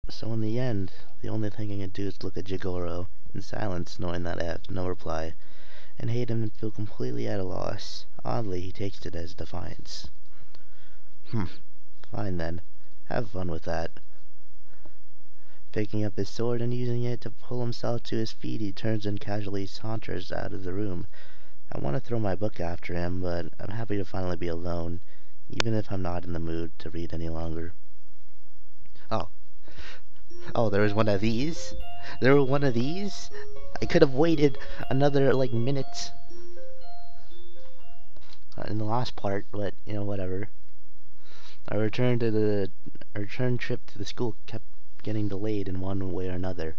So in the end, the only thing I can do is look at Jigoro in silence, knowing that I have no reply, and hate him and feel completely at a loss. Oddly, he takes it as defiance. Fine then. Have fun with that. Picking up his sword and using it to pull himself to his feet, he turns and casually saunters out of the room. I want to throw my book after him, but I'm happy to finally be alone, even if I'm not in the mood to read any longer. Oh, there was one of these? There were one of these? I could have waited another, minute in the last part, but, whatever. Our return trip to the school kept getting delayed in one way or another.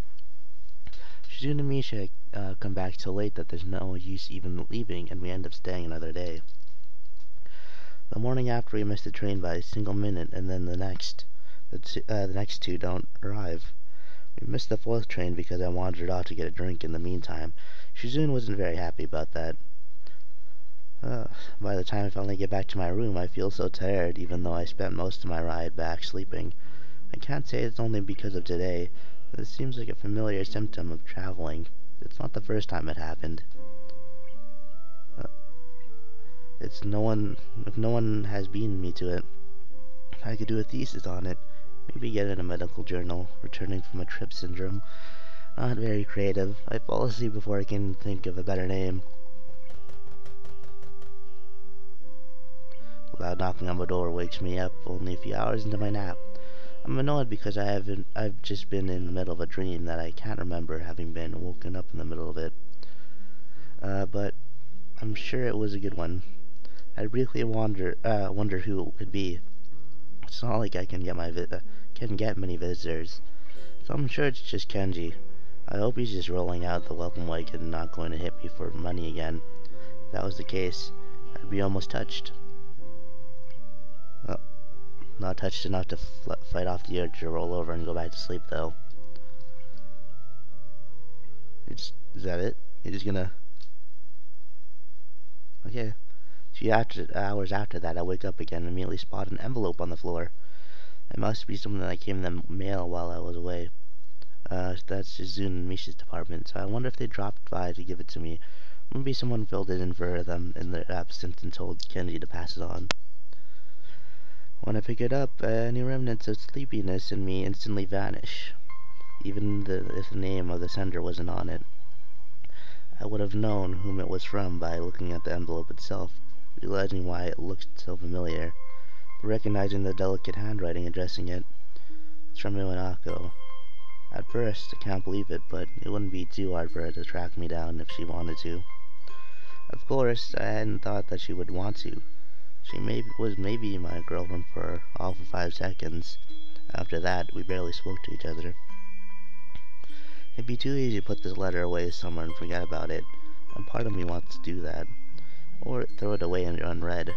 Shoujo and Misha come back so late that there's no use even leaving, and we end up staying another day. The morning after, we missed the train by a single minute, and then the next two don't arrive. We missed the fourth train because I wandered off to get a drink in the meantime. Shizune wasn't very happy about that. By the time I finally get back to my room, I feel so tired, even though I spent most of my ride back sleeping. I can't say it's only because of today. This seems like a familiar symptom of traveling. It's not the first time it happened. If no one has beaten me to it, I could do a thesis on it. Maybe get in a medical journal, returning from a trip syndrome. Not very creative. I fall asleep before I can think of a better name. Loud knocking on my door wakes me up only a few hours into my nap. I'm annoyed because I've just been in the middle of a dream that I can't remember having been woken up in the middle of it. But I'm sure it was a good one. I briefly wonder who it could be. It's not like I can get many visitors, so I'm sure it's just Kenji. I hope he's just rolling out the welcome wagon and not going to hit me for money again. If that was the case, I'd be almost touched. Well, not touched enough to fight off the urge to roll over and go back to sleep, though. Is that it? You're just gonna... Okay. Hours after that, I wake up again and immediately spot an envelope on the floor. It must be something that came in the mail while I was away. That's Shizune and Misha's department, so I wonder if they dropped by to give it to me. Maybe someone filled it in for them in their absence and told Kenji to pass it on. When I pick it up, any remnants of sleepiness in me instantly vanish. Even if the name of the sender wasn't on it. I would have known whom it was from by looking at the envelope itself, realizing why it looked so familiar, but recognizing the delicate handwriting addressing it. It's from Iwanako. At first, I can't believe it, but it wouldn't be too hard for her to track me down if she wanted to. Of course, I hadn't thought that she would want to. She was maybe my girlfriend for all for 5 seconds. After that, we barely spoke to each other. It'd be too easy to put this letter away somewhere and forget about it, and part of me wants to do that. Or throw it away unread.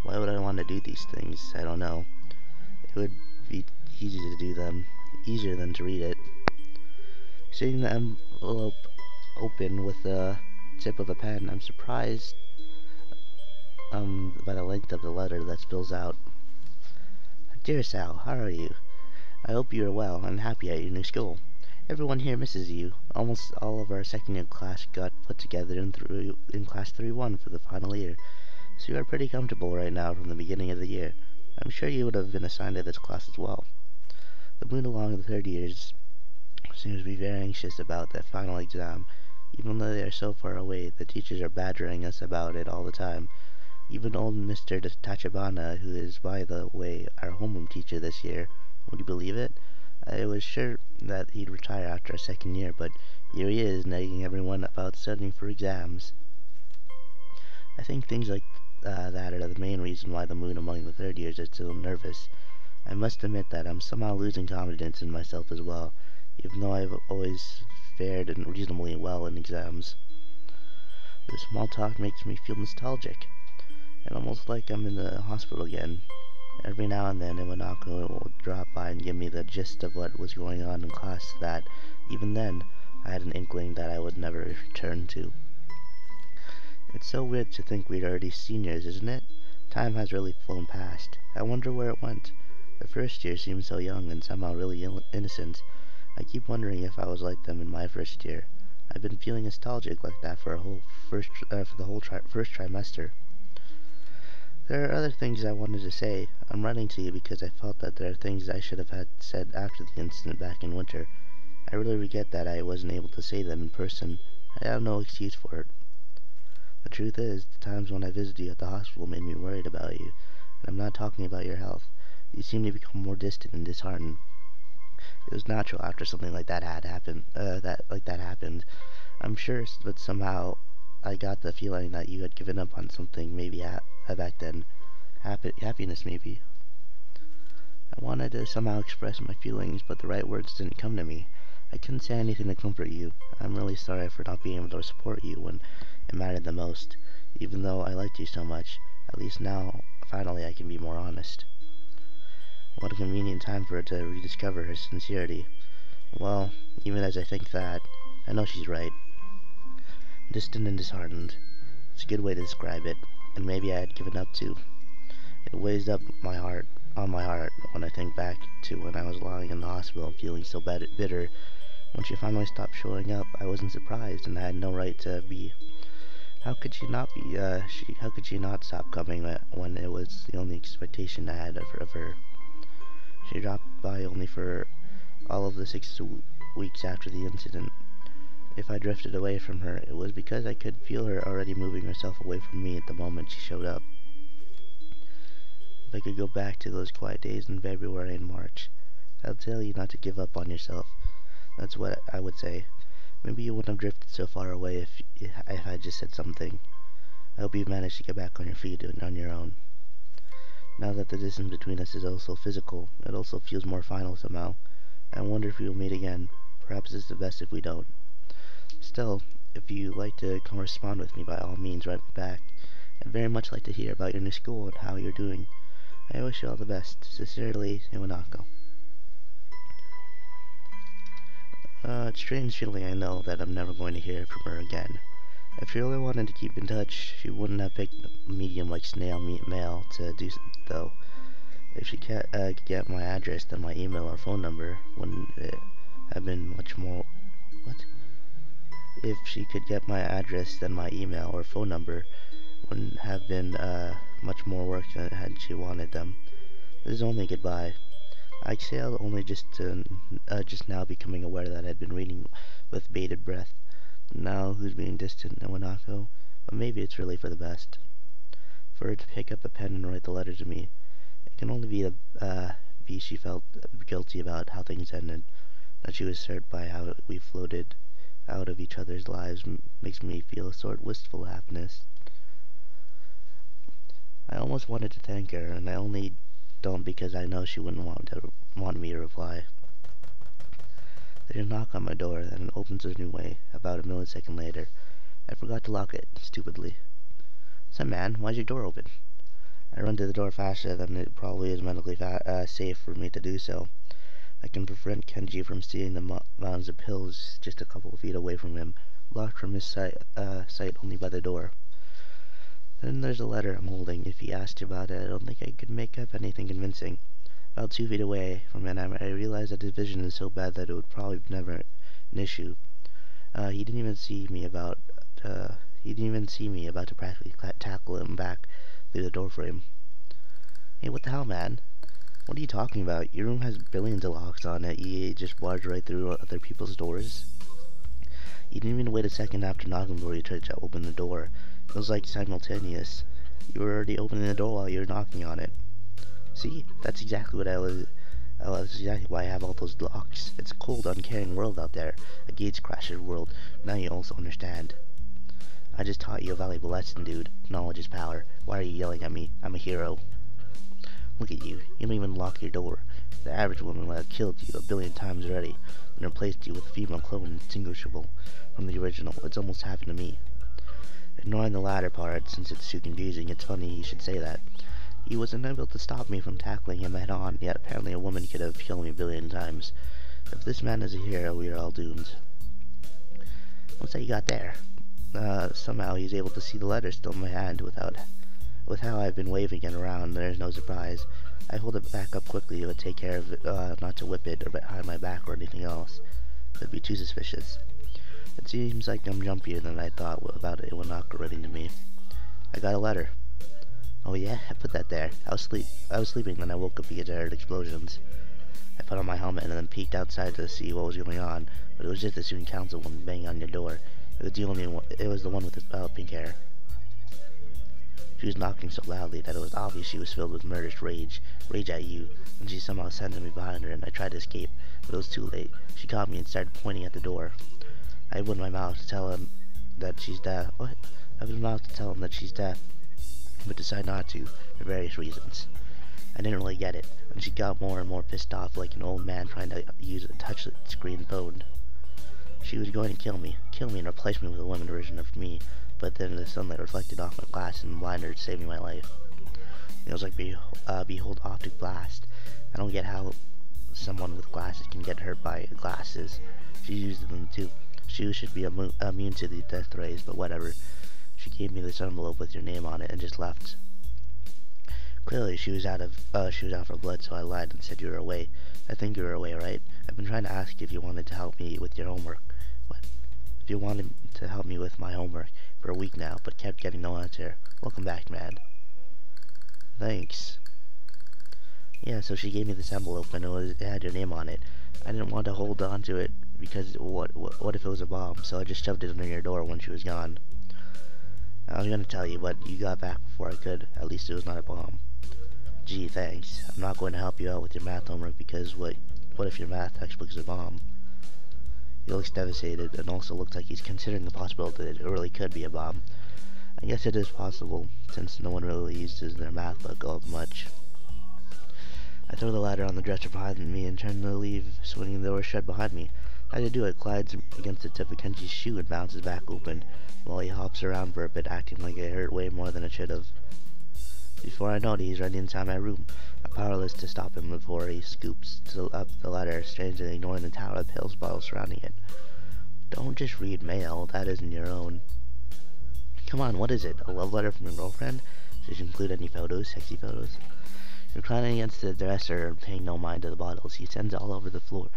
Why would I want to do these things? I don't know. It would be easy to do them, easier than to read it. Seeing the envelope open with the tip of a pen, I'm surprised by the length of the letter that spills out. Dear Sal, how are you? I hope you are well and happy at your new school. Everyone here misses you. Almost all of our second year class got put together in class 3-1 for the final year, so you are pretty comfortable right now from the beginning of the year. I'm sure you would have been assigned to this class as well. The mood along the third years seems to be very anxious about that final exam. Even though they are so far away, the teachers are badgering us about it all the time. Even old Mr. Tachibana, who is, by the way, our homeroom teacher this year. Would you believe it? I was sure that he'd retire after our second year, but here he is, nagging everyone about studying for exams. I think things like that are the main reason why the mood among the third years is so nervous. I must admit that I'm somehow losing confidence in myself as well, even though I've always fared reasonably well in exams. The small talk makes me feel nostalgic, and almost like I'm in the hospital again. Every now and then, Iwanako will drop by and give me the gist of what was going on in class that, even then, I had an inkling that I would never return to. It's so weird to think we're already seniors, isn't it? Time has really flown past. I wonder where it went. The first year seemed so young and somehow really innocent. I keep wondering if I was like them in my first year. I've been feeling nostalgic like that for the whole first trimester. There are other things I wanted to say. I'm writing to you because I felt that there are things I should have had said after the incident back in winter. I really regret that I wasn't able to say them in person. I have no excuse for it. The truth is, the times when I visited you at the hospital made me worried about you, and I'm not talking about your health. You seem to become more distant and disheartened. It was natural after something like that had happened. That happened. I'm sure, but somehow I got the feeling that you had given up on something. Maybe back then, happiness maybe. I wanted to somehow express my feelings, but the right words didn't come to me. I couldn't say anything to comfort you. I'm really sorry for not being able to support you when it mattered the most. Even though I liked you so much, at least now, finally, I can be more honest. What a convenient time for her to rediscover her sincerity. Well, even as I think that, I know she's right. Distant and disheartened. It's a good way to describe it, and maybe I had given up too. It weighs up on my heart when I think back to when I was lying in the hospital feeling so bitter. When she finally stopped showing up, I wasn't surprised, and I had no right to be. How could she not be? How could she not stop coming when it was the only expectation I had of her? She dropped by only for all of the 6 weeks after the incident. If I drifted away from her, it was because I could feel her already moving herself away from me at the moment she showed up. If I could go back to those quiet days in February and March, I'd tell you not to give up on yourself. That's what I would say. Maybe you wouldn't have drifted so far away if I just said something. I hope you've managed to get back on your feet and on your own. Now that the distance between us is also physical, it also feels more final somehow. I wonder if we will meet again. Perhaps it's the best if we don't. Still, if you'd like to correspond with me, by all means, write me back. I'd very much like to hear about your new school and how you're doing. I wish you all the best. Sincerely, Iwanako. It's strange feeling, I know, that I'm never going to hear from her again. If she really wanted to keep in touch, she wouldn't have picked a medium like snail mail to do though. If she could get my address, then my email or phone number wouldn't have been much more... What? If she could get my address, then my email or phone number wouldn't have been much more work than had she wanted them. This is only goodbye. I exhaled only just now becoming aware that I'd been reading with bated breath. Now who's being distant in Wanako? But maybe it's really for the best. For her to pick up a pen and write the letter to me, it can only be she felt guilty about how things ended. That she was hurt by how we floated out of each other's lives makes me feel a sort of wistful happiness. I almost wanted to thank her, and I only don't because I know she wouldn't want me to reply. There's a knock on my door, and it opens a new way. About a millisecond later, I forgot to lock it, stupidly. Some man, why's your door open? I run to the door faster than it probably is medically safe for me to do so. I can prevent Kenji from seeing the mounds of pills just a couple of feet away from him, blocked from his sight only by the door. Then there's a letter I'm holding. If he asked about it, I don't think I could make up anything convincing. About 2 feet away from him, I realized that his vision is so bad that it would probably never an issue. He didn't even see me about to practically tackle him back through the doorframe. Hey, what the hell, man? What are you talking about? Your room has billions of locks on it. You just barged right through other people's doors. You didn't even wait a second after knocking before you tried to open the door. It was like simultaneous. You were already opening the door while you were knocking on it. See, that's exactly what that's exactly why I have all those locks. It's a cold, uncaring world out there. A gatecrasher's world. Now you also understand. I just taught you a valuable lesson, dude. Knowledge is power. Why are you yelling at me? I'm a hero. Look at you. You don't even lock your door. The average woman would have killed you a billion times already and replaced you with a female clone indistinguishable from the original. It's almost happened to me. Ignoring the latter part, since it's too confusing, it's funny he should say that. He was unable to stop me from tackling him head on, yet apparently a woman could have killed me a billion times. If this man is a hero, we are all doomed. What's that you got there? Somehow he's able to see the letter still in my hand with how I've been waving it around. There's no surprise. I hold it back up quickly to take care of it, not to whip it or behind my back or anything else. That'd be too suspicious. It seems like I'm jumpier than I thought about it when Naka writing to me. I got a letter. Oh yeah, I put that there. I was sleeping, then I woke up because I heard explosions. I put on my helmet and then peeked outside to see what was going on, but it was just the student council woman banging on your door. It was the only one. It was the one with the pink hair. She was knocking so loudly that it was obvious she was filled with murderous rage at you, and she somehow sent me behind her, and I tried to escape, but it was too late. She caught me and started pointing at the door. I opened my mouth to tell him that she's deaf. What? I opened my mouth to tell him that she's deaf, but decided not to, for various reasons. I didn't really get it, and she got more and more pissed off like an old man trying to use a touch-screen phone. She was going to kill me and replace me with a woman version of me, but then the sunlight reflected off my glass and blinded her, saving my life. It was like behold optic blast. I don't get how someone with glasses can get hurt by glasses. She used them too. She should be immune to the death rays, but whatever. She gave me this envelope with your name on it and just left. Clearly, she was out for blood, so I lied and said you were away. I think you were away, right? I've been trying to ask if you wanted to help me with your homework. What? If you wanted to help me with my homework for a week now, but kept getting no answer. Welcome back, man. Thanks. Yeah, so she gave me this envelope and it had your name on it. I didn't want to hold on to it because what if it was a bomb? So I just shoved it under your door when she was gone. I was gonna tell you, but you got back before I could. At least it was not a bomb. Gee, thanks. I'm not going to help you out with your math homework because what if your math textbook is a bomb? He looks devastated and also looks like he's considering the possibility that it really could be a bomb. I guess it is possible, since no one really uses their math book all that much. I throw the ladder on the dresser behind me and turn to leave, swinging the door shut behind me. As I do, it glides against the tip of Kenji's shoe and bounces back open, while he hops around for a bit, acting like it hurt way more than it should have. Before I know it, he's running inside my room. I'm powerless to stop him before he scoops up the ladder, strangely ignoring the tower of pills bottles surrounding it. Don't just read mail, that isn't your own. Come on, what is it? A love letter from your girlfriend? Does it include any photos, sexy photos? Reclining against the dresser and paying no mind to the bottles, he sends all over the floor.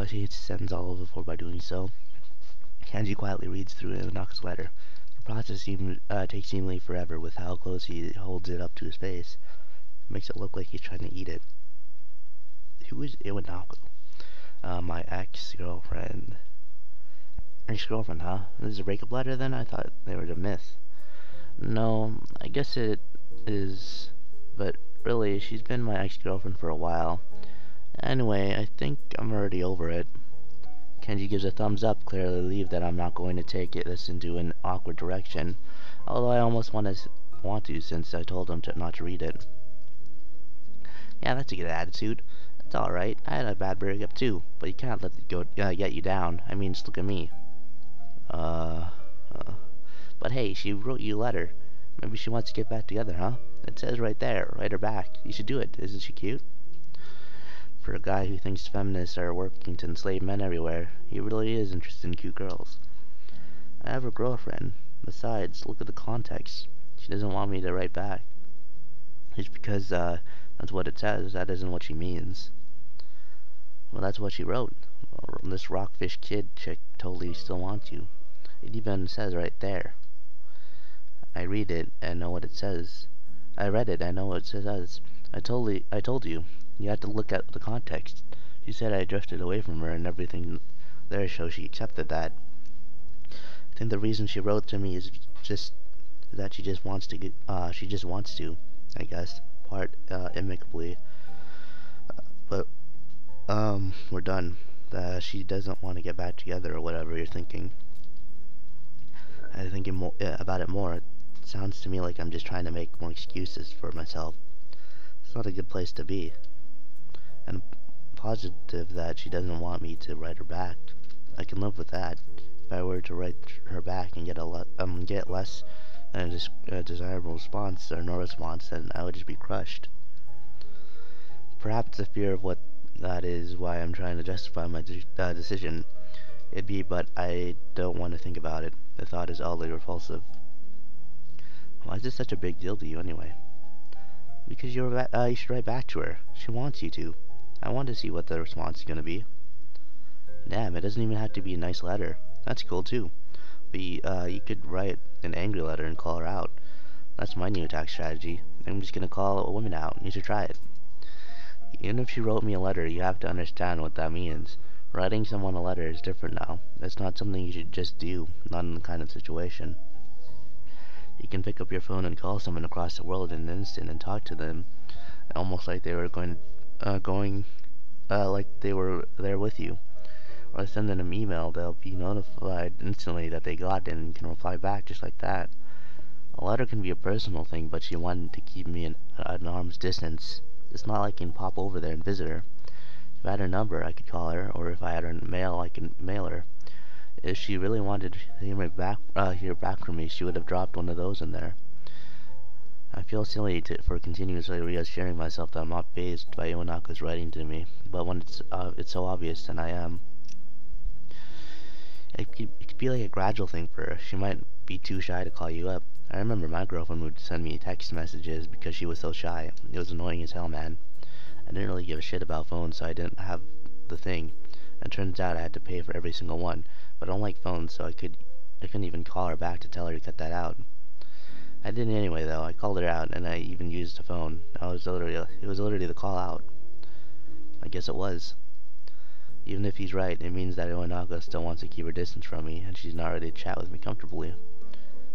He sends all over the floor by doing so. Kenji quietly reads through Naka's letter. The process takes seemingly forever with how close he holds it up to his face. It makes it look like he's trying to eat it. Who is Iwanako? My ex-girlfriend. Ex-girlfriend, huh? This is a breakup letter then? I thought they were a myth. No, I guess it is, but really, she's been my ex-girlfriend for a while. Anyway, I think I'm already over it. Kenji gives a thumbs up, clearly relieved that I'm not going to take this into an awkward direction, although I almost want to since I told him not to read it. Yeah, that's a good attitude. It's alright. I had a bad breakup too, but you can't let it get you down. I mean, just look at me. But hey, she wrote you a letter. Maybe she wants to get back together, huh? It says right there, write her back. You should do it. Isn't she cute? For a guy who thinks feminists are working to enslave men everywhere, he really is interested in cute girls. I have a girlfriend. Besides, look at the context. She doesn't want me to write back. Just because, that's what it says, that isn't what she means. Well, that's what she wrote. This rockfish kid chick totally still wants you. It even says right there. I read it and know what it says. I read it, I know what it says. I told you. You have to look at the context. She said I drifted away from her and everything there shows she accepted that. I think the reason she wrote to me is just that she just wants to, I guess, part amicably. But we're done. She doesn't want to get back together or whatever you're thinking. I think about it more. It sounds to me like I'm just trying to make more excuses for myself. It's not a good place to be. And positive that she doesn't want me to write her back. I can live with that. If I were to write her back and get less than a desirable response or no response, then I would just be crushed. Perhaps the fear of what that is why I'm trying to justify my decision. It'd be, but I don't want to think about it. The thought is oddly repulsive. Why is this such a big deal to you anyway? Because you should write back to her. She wants you to. I want to see what the response is going to be. Damn, it doesn't even have to be a nice letter. That's cool too. But you could write an angry letter and call her out. That's my new attack strategy. I'm just going to call a woman out. You should try it. Even if she wrote me a letter, you have to understand what that means. Writing someone a letter is different now. It's not something you should just do, not in the kind of situation. You can pick up your phone and call someone across the world in an instant and talk to them, almost like they were like they were there with you. Or send them an email, they'll be notified instantly that they got it and can reply back just like that. A letter can be a personal thing, but she wanted to keep me at an arm's distance. It's not like I can pop over there and visit her. If I had her number, I could call her, or if I had her mail, I could mail her. If she really wanted to hear back from me, she would have dropped one of those in there. I feel silly for continuously reassuring myself that I'm not fazed by Iwanako's writing to me, but when it's so obvious, then I am. It could be like a gradual thing for her. She might be too shy to call you up. I remember my girlfriend would send me text messages because she was so shy. It was annoying as hell, man. I didn't really give a shit about phones, so I didn't have the thing. And it turns out I had to pay for every single one. But I don't like phones, so I couldn't even call her back to tell her to cut that out. I did anyway, though. I called her out, and I even used the phone. It was literally the call out. I guess it was. Even if he's right, it means that Iwanaka still wants to keep her distance from me, and she's not ready to chat with me comfortably.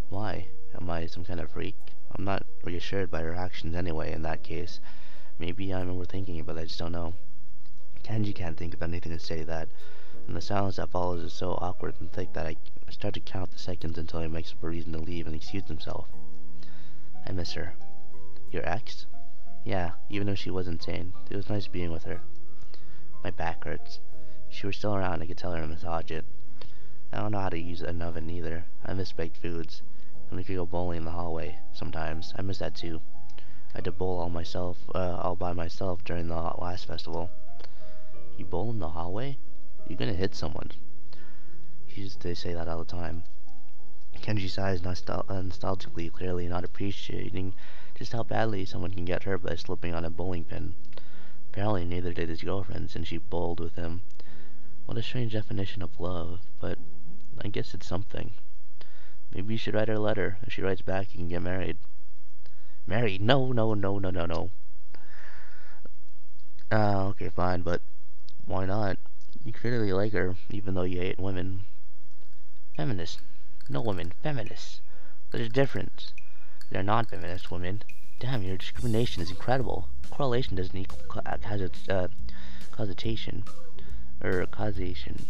Why? Am I some kind of freak? I'm not reassured by her actions anyway, in that case. Maybe I'm overthinking it, but I just don't know. Kenji can't think of anything to say that, and the silence that follows is so awkward and thick that I start to count the seconds until he makes up a reason to leave and excuse himself. I miss her. Your ex? Yeah, even though she was insane. It was nice being with her. My back hurts. If she were still around, I could tell her to massage it. I don't know how to use an oven either. I miss baked foods. And we could go bowling in the hallway sometimes. I miss that too. I had to bowl all by myself during the last festival. You bowl in the hallway? You're gonna hit someone. They say that all the time. Kenji sighs nostalgically, clearly not appreciating just how badly someone can get hurt by slipping on a bowling pin. Apparently neither did his girlfriend, since she bowled with him. What a strange definition of love, but I guess it's something. Maybe you should write her a letter. If she writes back, you can get married. Married? No, no, no, no, no, no. Okay, fine, but why not? You clearly like her, even though you hate women. Feminists. No women. Feminists. There's a difference. They're non-feminist women. Damn, your discrimination is incredible. Correlation doesn't equal causation. Or causation.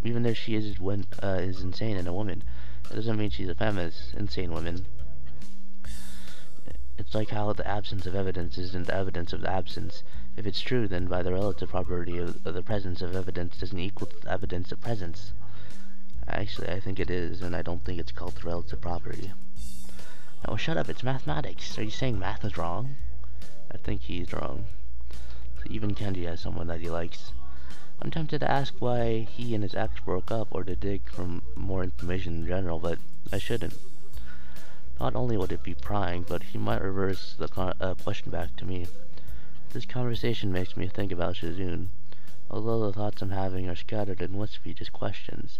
Even if she is insane and a woman, that doesn't mean she's a feminist. Insane women. It's like how the absence of evidence isn't the evidence of the absence. If it's true, then by the relative property of the presence of evidence doesn't equal the evidence of presence. Actually, I think it is, and I don't think it's called relative property. No, shut up, it's mathematics. Are you saying math is wrong? I think he's wrong. So even Kenji has someone that he likes. I'm tempted to ask why he and his ex broke up, or to dig for more information in general, but I shouldn't. Not only would it be prying, but he might reverse the question back to me. This conversation makes me think about Shizune. Although the thoughts I'm having are scattered and wispy, just questions.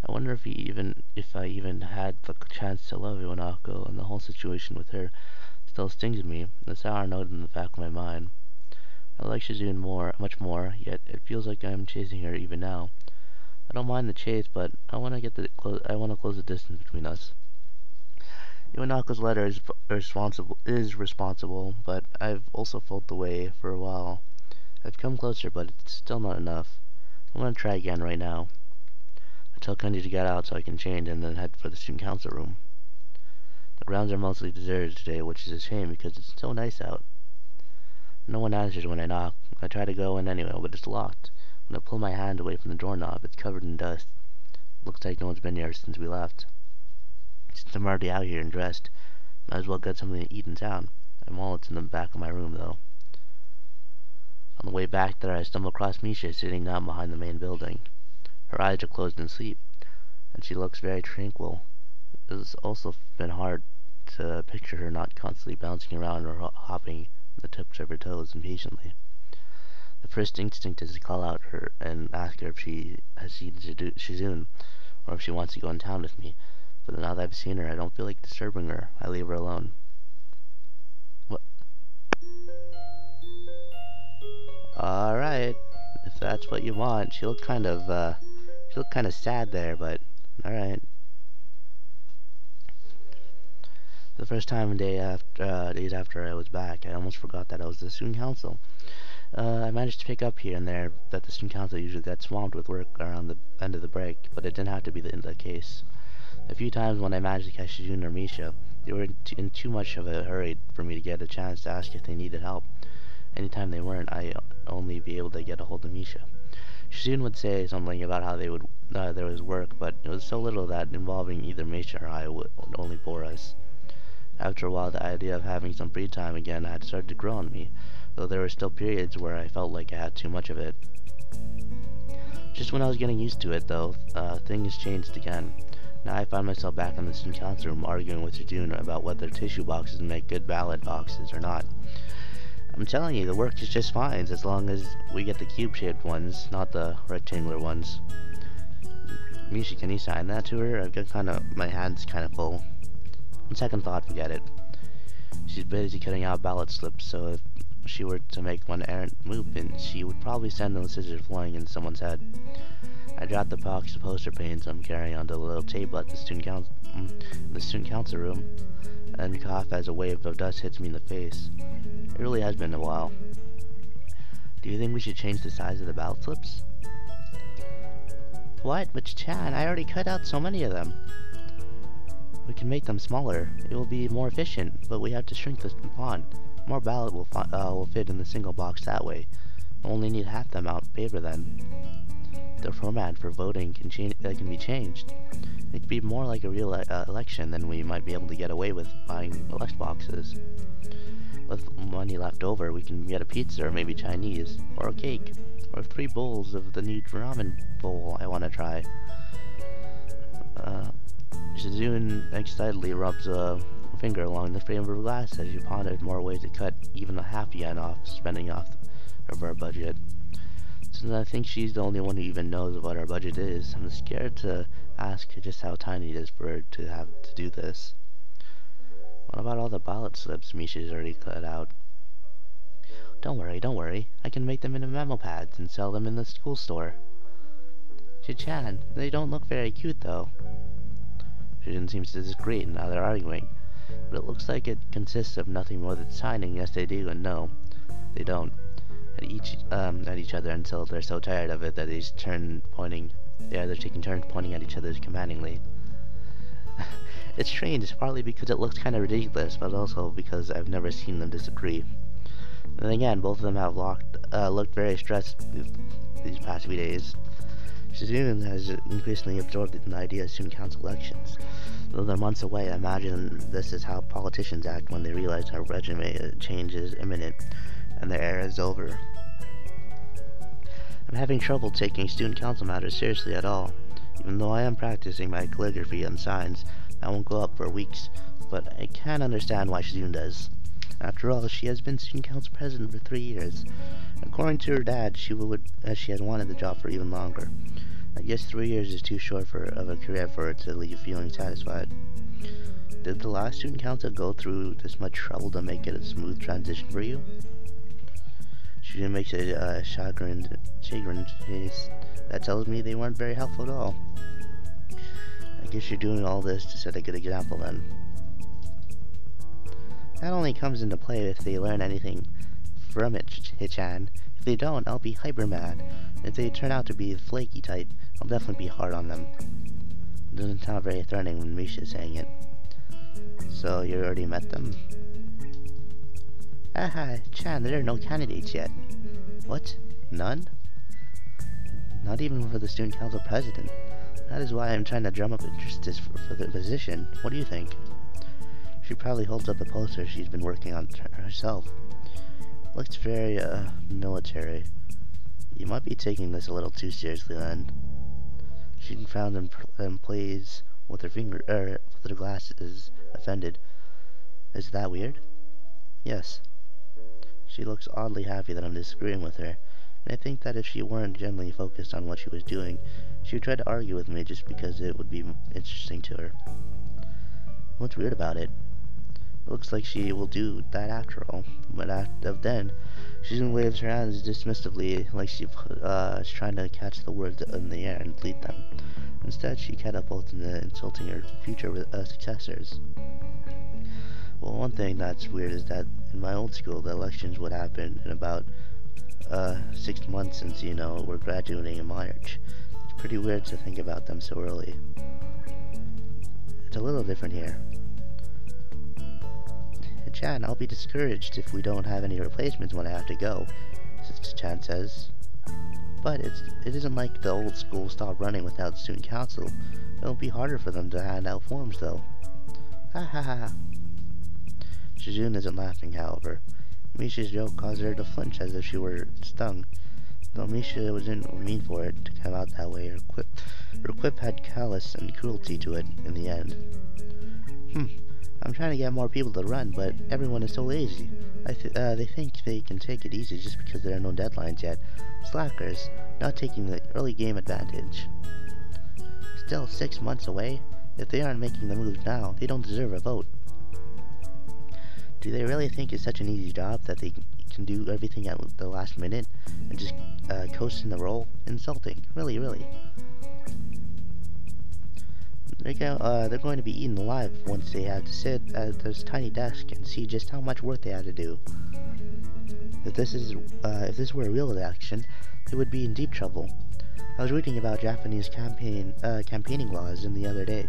I wonder if I even had the chance to love Iwanako, and the whole situation with her still stings me, a sour note in the back of my mind. I like Shizune much more, yet it feels like I'm chasing her even now. I don't mind the chase, but I want to close the distance between us. Iwanako's letter is responsible, but I've also felt the way for a while. I've come closer, but it's still not enough. I'm gonna try again right now. I tell Kenji to get out so I can change and then head for the student council room. The grounds are mostly deserted today, which is a shame because it's so nice out. No one answers when I knock. I try to go in anyway, but it's locked. When I pull my hand away from the doorknob, it's covered in dust. Looks like no one's been here since we left. Since I'm already out here and dressed, might as well get something to eat in town. My wallet's in the back of my room, though. On the way back there, I stumble across Misha sitting down behind the main building. Her eyes are closed in sleep, and she looks very tranquil. It's also been hard to picture her not constantly bouncing around or hopping the tips of her toes impatiently. The first instinct is to call out her and ask her if she has seen Shizune, or if she wants to go in town with me. But now that I've seen her, I don't feel like disturbing her. I leave her alone. What? Alright, if that's what you want. She looked kind of sad there, but alright. The first time days after I was back, I almost forgot that I was the student council. I managed to pick up here and there that the student council usually got swamped with work around the end of the break, but it didn't have to be the case. A few times when I managed to catch June or Misha, they were in too much of a hurry for me to get a chance to ask if they needed help. Anytime they weren't, I'd only be able to get a hold of Misha. Shizune would say something about how there was work, but it was so little that involving either Misha or I would only bore us. After a while, the idea of having some free time again had started to grow on me, though there were still periods where I felt like I had too much of it. Just when I was getting used to it, though, things changed again. Now I find myself back in the student council room arguing with Shizune about whether tissue boxes make good ballot boxes or not. I'm telling you, the work is just fine as long as we get the cube-shaped ones, not the rectangular ones. Misha, can you sign that to her? I've got my hands kind of full. On second thought, forget it. She's busy cutting out ballot slips, so if she were to make one errant movement, she would probably send the scissors flying into someone's head. I dropped the box of poster paints I'm carrying onto the little table at the student council room, and cough as a wave of dust hits me in the face. It really has been a while. Do you think we should change the size of the ballot slips? What? But Chan, I already cut out so many of them. We can make them smaller. It will be more efficient, but we have to shrink the font. More ballot will fit in the single box that way. We'll only need half the amount of paper then. The format for voting can be changed. It could be more like a real election, then we might be able to get away with buying elect boxes. With money left over, we can get a pizza or maybe Chinese, or a cake, or 3 bowls of the new ramen bowl I want to try. Shizune excitedly rubs a finger along the frame of her glass as she pondered more ways to cut even a half yen off spending of our budget. Since I think she's the only one who even knows what our budget is, I'm scared to ask her just how tiny it is for her to have to do this. What about all the ballot slips Misha's already cut out? Don't worry. I can make them into memo pads and sell them in the school store. Chan, they don't look very cute though. Shizune seems to disagree, and now they're arguing. But it looks like it consists of nothing more than signing yes they do and no they don't at each other until they're so tired of it that they're taking turns pointing at each other commandingly. It's strange, partly because it looks kind of ridiculous, but also because I've never seen them disagree. And again, both of them have looked very stressed these past few days. Shizune has increasingly absorbed the idea of student council elections. Though they're months away, I imagine this is how politicians act when they realize our regime change is imminent and their era is over. I'm having trouble taking student council matters seriously at all. Even though I am practicing my calligraphy and signs, that won't go up for weeks, but I can understand why Shizune does. After all, she has been student council president for 3 years. According to her dad, she had wanted the job for even longer. I guess 3 years is too short of a career for her to leave feeling satisfied. Did the last student council go through this much trouble to make it a smooth transition for you? She makes a chagrined face that tells me they weren't very helpful at all. I guess you're doing all this to set a good example then. That only comes into play if they learn anything from it, Hichan. If they don't, I'll be hyper mad. If they turn out to be the flaky type, I'll definitely be hard on them. It doesn't sound very threatening when Misha's saying it. So, you already met them? Aha, Chan, there are no candidates yet. What? None? Not even for the student council president. That is why I'm trying to drum up interest for the position. What do you think? She probably holds up a poster she's been working on herself. Looks very, military. You might be taking this a little too seriously then. She frowned and plays with her glasses, offended. Is that weird? Yes. She looks oddly happy that I'm disagreeing with her, and I think that if she weren't genuinely focused on what she was doing, she would try to argue with me just because it would be interesting to her. What's weird about it? It looks like she will do that after all, but then, she soon waves her hands dismissively like she's trying to catch the words in the air and delete them. Instead, she catapults into insulting her future successors. Well, one thing that's weird is that in my old school, the elections would happen in about 6 months since, we're graduating in March. It's pretty weird to think about them so early. It's a little different here. Chan, I'll be discouraged if we don't have any replacements when I have to go, Chan says. But it isn't like the old school stopped running without student council. It'll be harder for them to hand out forms, though. Ha ha ha. Shizune isn't laughing, however. Misha's joke caused her to flinch as if she were stung. Though Misha didn't mean for it to come out that way, her quip had callous and cruelty to it in the end. I'm trying to get more people to run, but everyone is so lazy. They think they can take it easy just because there are no deadlines yet. Slackers, not taking the early game advantage. Still 6 months away? If they aren't making the moves now, they don't deserve a vote. Do they really think it's such an easy job that they can do everything at the last minute and just coast in the role? Insulting. Really, really. They're going to be eaten alive once they have to sit at this tiny desk and see just how much work they had to do. If this were a real election, they would be in deep trouble. I was reading about Japanese campaigning laws the other day.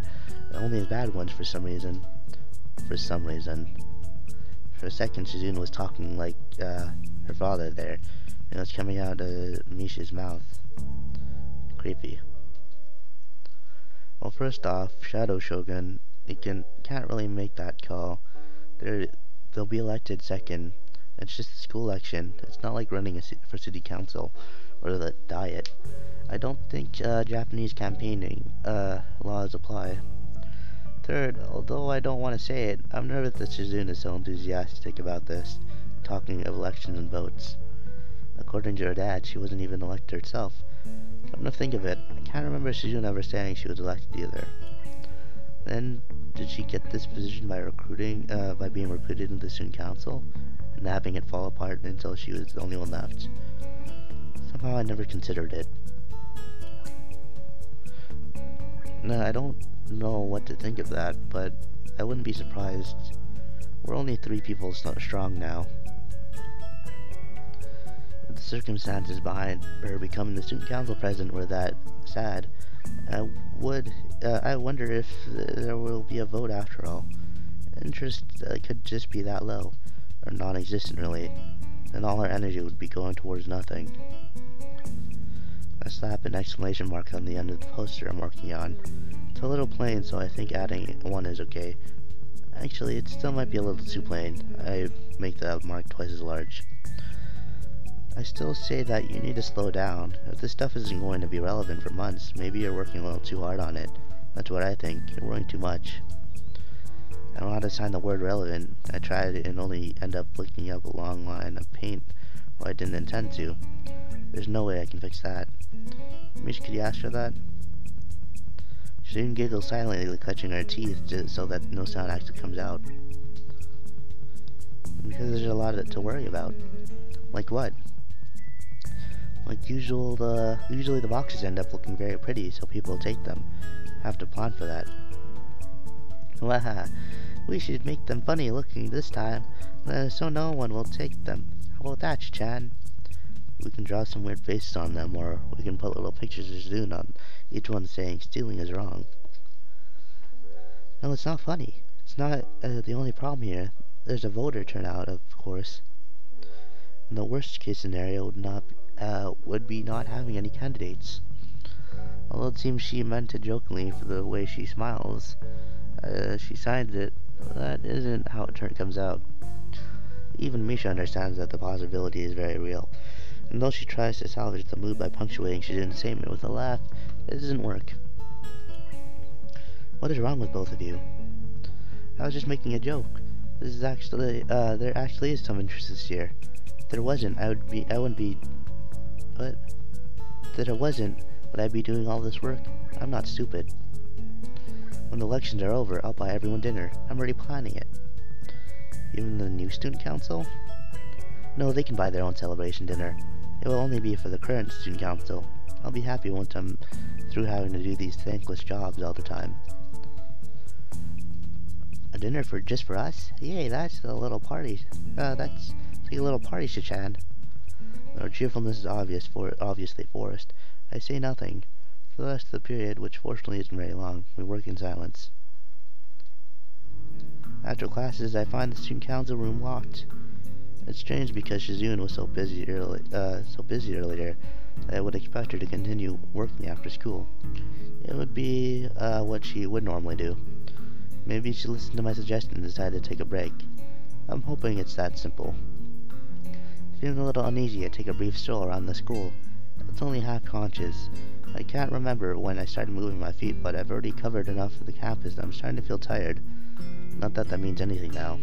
Only the bad ones for some reason. For a second, Shizune was talking like her father there, and it was coming out of Misha's mouth. Creepy. Well, first off, Shadow Shogun, can't really make that call. They'll be elected second. It's just a school election. It's not like running for city council or the Diet. I don't think Japanese campaigning laws apply. Third, although I don't want to say it, I'm nervous that Shizune is so enthusiastic about this, talking of elections and votes. According to her dad, she wasn't even elected herself. Come to think of it, I can't remember Shizune ever saying she was elected either. Then, did she get this position by being recruited into the student council, and having it fall apart until she was the only one left? Somehow I never considered it. No, I don't know what to think of that, but I wouldn't be surprised. We're only 3 people strong now. If the circumstances behind her becoming the student council president were that sad, I wonder if there will be a vote after all. Interest could just be that low, or non-existent really, then all her energy would be going towards nothing. I slap an exclamation mark on the end of the poster I'm working on. It's a little plain, so I think adding one is okay. Actually, it still might be a little too plain. I make the mark twice as large. I still say that you need to slow down. If this stuff isn't going to be relevant for months, maybe you're working a little too hard on it. That's what I think. You're worrying too much. I don't know how to sign the word relevant. I tried and only end up looking up a long line of paint where I didn't intend to. There's no way I can fix that. Mish, could you ask her that? She didn't giggle silently, clutching her teeth so that no sound actually comes out. Because there's a lot to worry about. Like what? Like usually the boxes end up looking very pretty, so people take them. Have to plan for that. Waha, we should make them funny looking this time, so no one will take them. How about that, Chan? We can draw some weird faces on them, or we can put little pictures of Zune on each one saying stealing is wrong. No, it's not funny. It's not the only problem here. There's a voter turnout, of course. And the worst case scenario would be not having any candidates. Although it seems she meant it jokingly for the way she smiles. She signs it. That isn't how it comes out. Even Misha understands that the possibility is very real. And though she tries to salvage the mood by punctuating Shizune's statement with a laugh, it doesn't work. What is wrong with both of you? I was just making a joke. This is actually, there actually is some interest this year. If there wasn't, I wouldn't be, what? If there wasn't, would I be doing all this work? I'm not stupid. When the elections are over, I'll buy everyone dinner. I'm already planning it. Even the new student council? No, they can buy their own celebration dinner. It will only be for the current student council. I'll be happy once I'm through having to do these thankless jobs all the time. A dinner just for us? Yay, that's a little party. That's like a little party, Shichan. Our cheerfulness is obviously forced. I say nothing. For the rest of the period, which fortunately isn't very long, we work in silence. After classes, I find the student council room locked. It's strange because Shizune was so busy earlier that I would expect her to continue working after school. It would be what she would normally do. Maybe she listened to my suggestion and decided to take a break. I'm hoping it's that simple. Feeling a little uneasy, I take a brief stroll around the school. It's only half conscious. I can't remember when I started moving my feet, but I've already covered enough of the campus that I'm starting to feel tired. Not that that means anything now.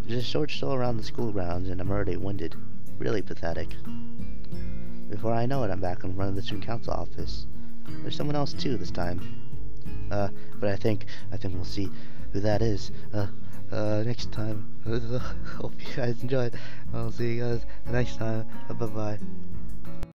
There's a short stroll around the school grounds and I'm already winded. Really pathetic. Before I know it, I'm back in front of the student council office. There's someone else too this time. But I think we'll see who that is. Next time. Hope you guys enjoyed. I'll see you guys next time. Bye-bye.